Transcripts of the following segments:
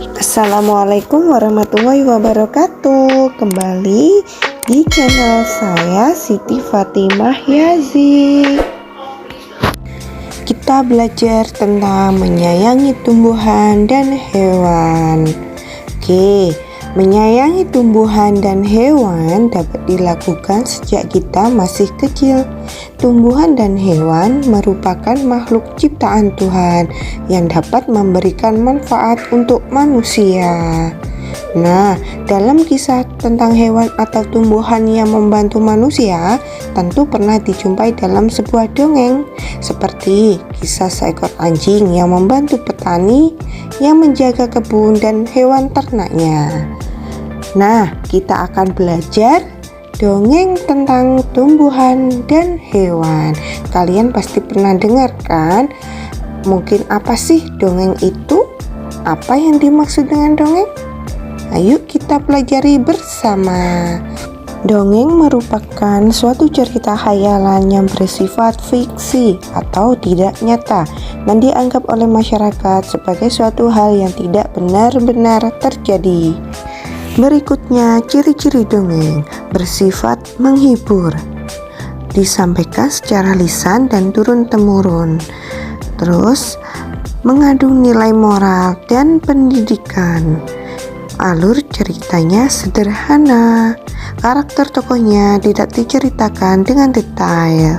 Assalamualaikum warahmatullahi wabarakatuh. Kembali di channel saya Siti Fatimah Yazi. Kita belajar tentang menyayangi tumbuhan dan hewan. Oke, menyayangi tumbuhan dan hewan dapat dilakukan sejak kita masih kecil. Tumbuhan dan hewan merupakan makhluk ciptaan Tuhan yang dapat memberikan manfaat untuk manusia. Nah, dalam kisah tentang hewan atau tumbuhan yang membantu manusia, tentu pernah dijumpai dalam sebuah dongeng, seperti kisah seekor anjing yang membantu petani yang menjaga kebun dan hewan ternaknya. Nah, kita akan belajar dongeng tentang tumbuhan dan hewan. Kalian pasti pernah dengar kan? Mungkin apa sih dongeng itu? Apa yang dimaksud dengan dongeng? Ayo kita pelajari bersama. Dongeng merupakan suatu cerita khayalan yang bersifat fiksi atau tidak nyata dan dianggap oleh masyarakat sebagai suatu hal yang tidak benar-benar terjadi. Berikutnya ciri-ciri dongeng: bersifat menghibur, disampaikan secara lisan dan turun-temurun, terus mengandung nilai moral dan pendidikan. Alur ceritanya sederhana, karakter tokohnya tidak diceritakan dengan detail.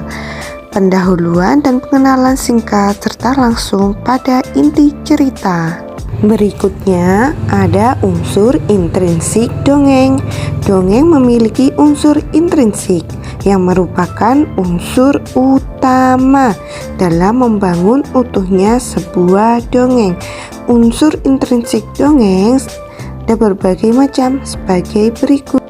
Pendahuluan dan pengenalan singkat serta langsung pada inti cerita. Berikutnya ada unsur intrinsik dongeng. Dongeng memiliki unsur intrinsik yang merupakan unsur utama dalam membangun utuhnya sebuah dongeng. Unsur intrinsik dongeng ada berbagai macam sebagai berikut.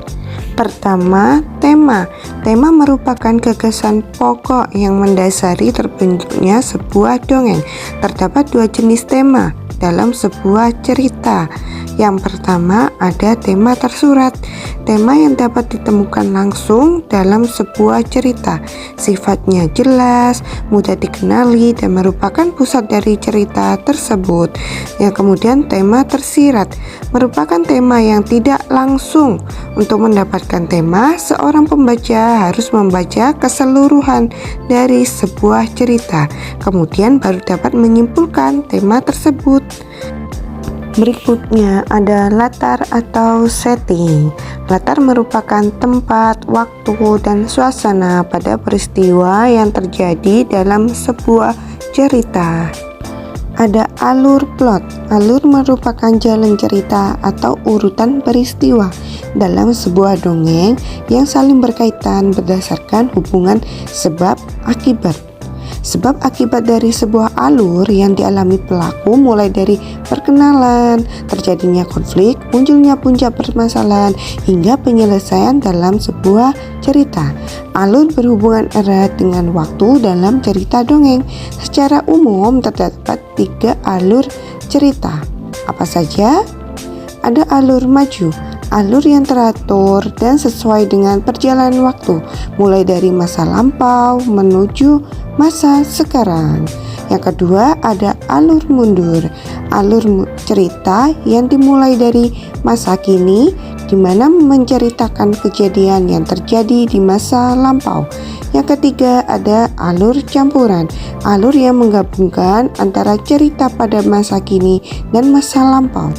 Pertama, tema. Tema merupakan gagasan pokok yang mendasari terbentuknya sebuah dongeng. Terdapat dua jenis tema dalam sebuah cerita. Yang pertama ada tema tersurat, tema yang dapat ditemukan langsung dalam sebuah cerita. Sifatnya jelas, mudah dikenali dan merupakan pusat dari cerita tersebut. Yang kemudian tema tersirat merupakan tema yang tidak langsung. Untuk mendapatkan tema, seorang pembaca harus membaca keseluruhan dari sebuah cerita, kemudian baru dapat menyimpulkan tema tersebut. Berikutnya ada latar atau setting. Latar merupakan tempat, waktu, dan suasana pada peristiwa yang terjadi dalam sebuah cerita. Ada alur plot. Alur merupakan jalan cerita atau urutan peristiwa dalam sebuah dongeng yang saling berkaitan berdasarkan hubungan sebab akibat. Sebab akibat dari sebuah alur yang dialami pelaku mulai dari perkenalan, terjadinya konflik, munculnya puncak permasalahan, hingga penyelesaian dalam sebuah cerita. Alur berhubungan erat dengan waktu dalam cerita dongeng. Secara umum terdapat 3 alur cerita. Apa saja? Ada alur maju, alur yang teratur dan sesuai dengan perjalanan waktu, mulai dari masa lampau menuju masa sekarang. Yang kedua ada alur mundur, alur cerita yang dimulai dari masa kini, di mana menceritakan kejadian yang terjadi di masa lampau. Yang ketiga ada alur campuran, alur yang menggabungkan antara cerita pada masa kini dan masa lampau.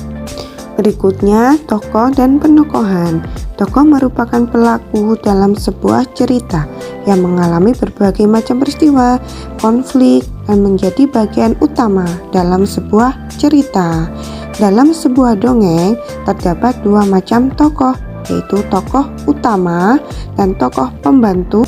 Berikutnya, tokoh dan penokohan. Tokoh merupakan pelaku dalam sebuah cerita yang mengalami berbagai macam peristiwa, konflik, dan menjadi bagian utama dalam sebuah cerita. Dalam sebuah dongeng, terdapat 2 macam tokoh, yaitu tokoh utama dan tokoh pembantu.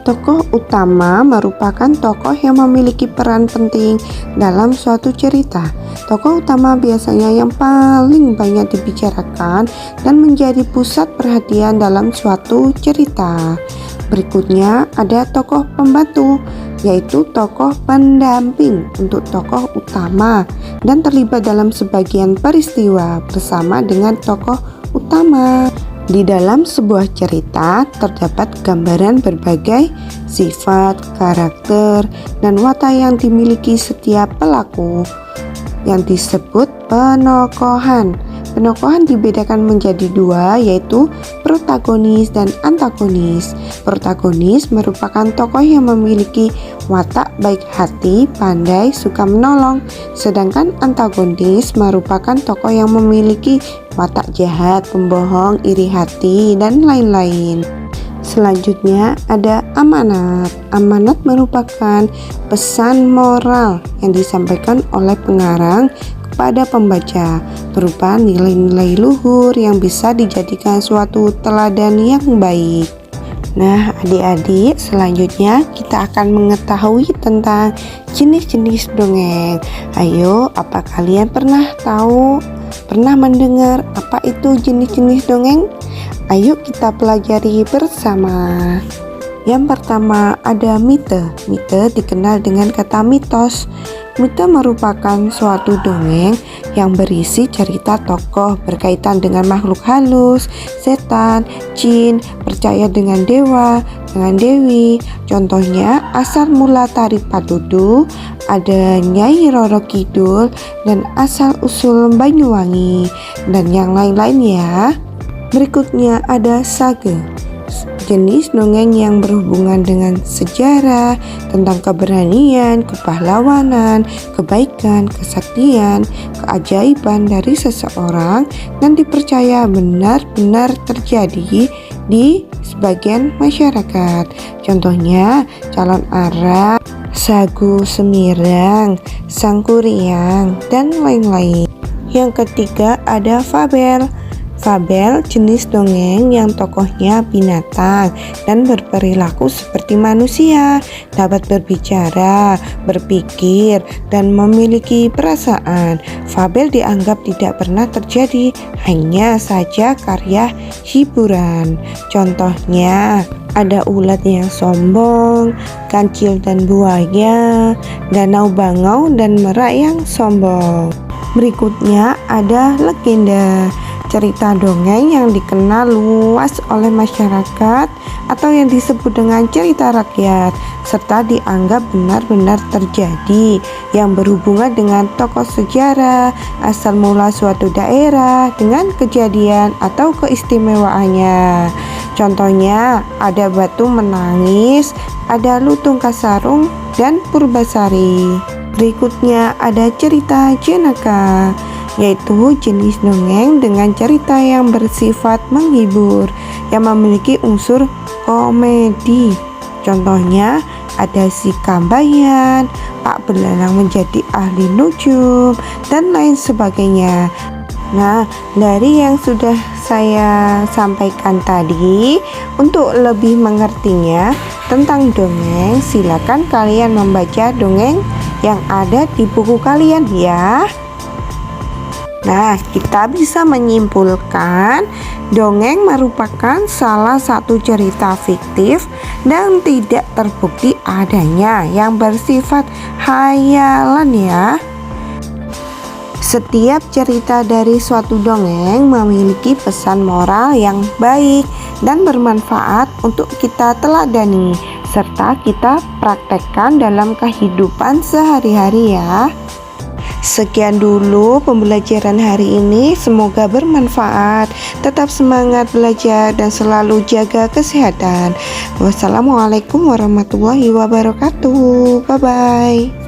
Tokoh utama merupakan tokoh yang memiliki peran penting dalam suatu cerita. Tokoh utama biasanya yang paling banyak dibicarakan dan menjadi pusat perhatian dalam suatu cerita. Berikutnya ada tokoh pembantu, yaitu tokoh pendamping untuk tokoh utama dan terlibat dalam sebagian peristiwa bersama dengan tokoh utama. Di dalam sebuah cerita terdapat gambaran berbagai sifat, karakter, dan watak yang dimiliki setiap pelaku. yang disebut penokohan. Penokohan dibedakan menjadi dua, yaitu protagonis dan antagonis. Protagonis merupakan tokoh yang memiliki watak baik hati, pandai, suka menolong. Sedangkan antagonis merupakan tokoh yang memiliki watak jahat, pembohong, iri hati, dan lain-lain. Selanjutnya ada amanat. Amanat merupakan pesan moral yang disampaikan oleh pengarang kepada pembaca, berupa nilai-nilai luhur yang bisa dijadikan suatu teladan yang baik. Nah, adik-adik, selanjutnya kita akan mengetahui tentang jenis-jenis dongeng. Ayo, apa kalian pernah mendengar apa itu jenis-jenis dongeng? Ayo kita pelajari bersama. Yang pertama ada mite. Mite dikenal dengan kata mitos. Mite merupakan suatu dongeng yang berisi cerita tokoh berkaitan dengan makhluk halus, setan, jin, percaya dengan dewa, dengan dewi. Contohnya asal mula tari Padudu, ada Nyai Roro Kidul, dan asal usul Banyuwangi, dan yang lain-lain ya. Berikutnya ada sage, jenis dongeng yang berhubungan dengan sejarah, tentang keberanian, kepahlawanan, kebaikan, kesaktian, keajaiban dari seseorang dan dipercaya benar-benar terjadi di sebagian masyarakat. Contohnya Calon Arab, Sagu Semirang, Sangkuriang, dan lain-lain. Yang ketiga ada fabel. Fabel jenis dongeng yang tokohnya binatang dan berperilaku seperti manusia, dapat berbicara, berpikir, dan memiliki perasaan. Fabel dianggap tidak pernah terjadi, hanya saja karya hiburan. Contohnya ada ulat yang sombong, kancil dan buaya, danau bangau dan merak yang sombong. Berikutnya ada legenda, cerita dongeng yang dikenal luas oleh masyarakat atau yang disebut dengan cerita rakyat, serta dianggap benar-benar terjadi, yang berhubungan dengan tokoh sejarah, asal mula suatu daerah, dengan kejadian atau keistimewaannya. Contohnya ada Batu Menangis, ada Lutung Kasarung, dan Purbasari. Berikutnya ada cerita jenaka, yaitu jenis dongeng dengan cerita yang bersifat menghibur, yang memiliki unsur komedi. Contohnya ada Si Kambayan, Pak Belalang menjadi ahli nujum, dan lain sebagainya. Nah, dari yang sudah saya sampaikan tadi, untuk lebih mengertinya tentang dongeng, silakan kalian membaca dongeng yang ada di buku kalian ya. Nah, kita bisa menyimpulkan dongeng merupakan salah satu cerita fiktif dan tidak terbukti adanya yang bersifat khayalan ya. Setiap cerita dari suatu dongeng memiliki pesan moral yang baik dan bermanfaat untuk kita teladani serta kita praktekkan dalam kehidupan sehari-hari ya. Sekian dulu pembelajaran hari ini, semoga bermanfaat. Tetap semangat belajar dan selalu jaga kesehatan. Wassalamualaikum warahmatullahi wabarakatuh. Bye bye.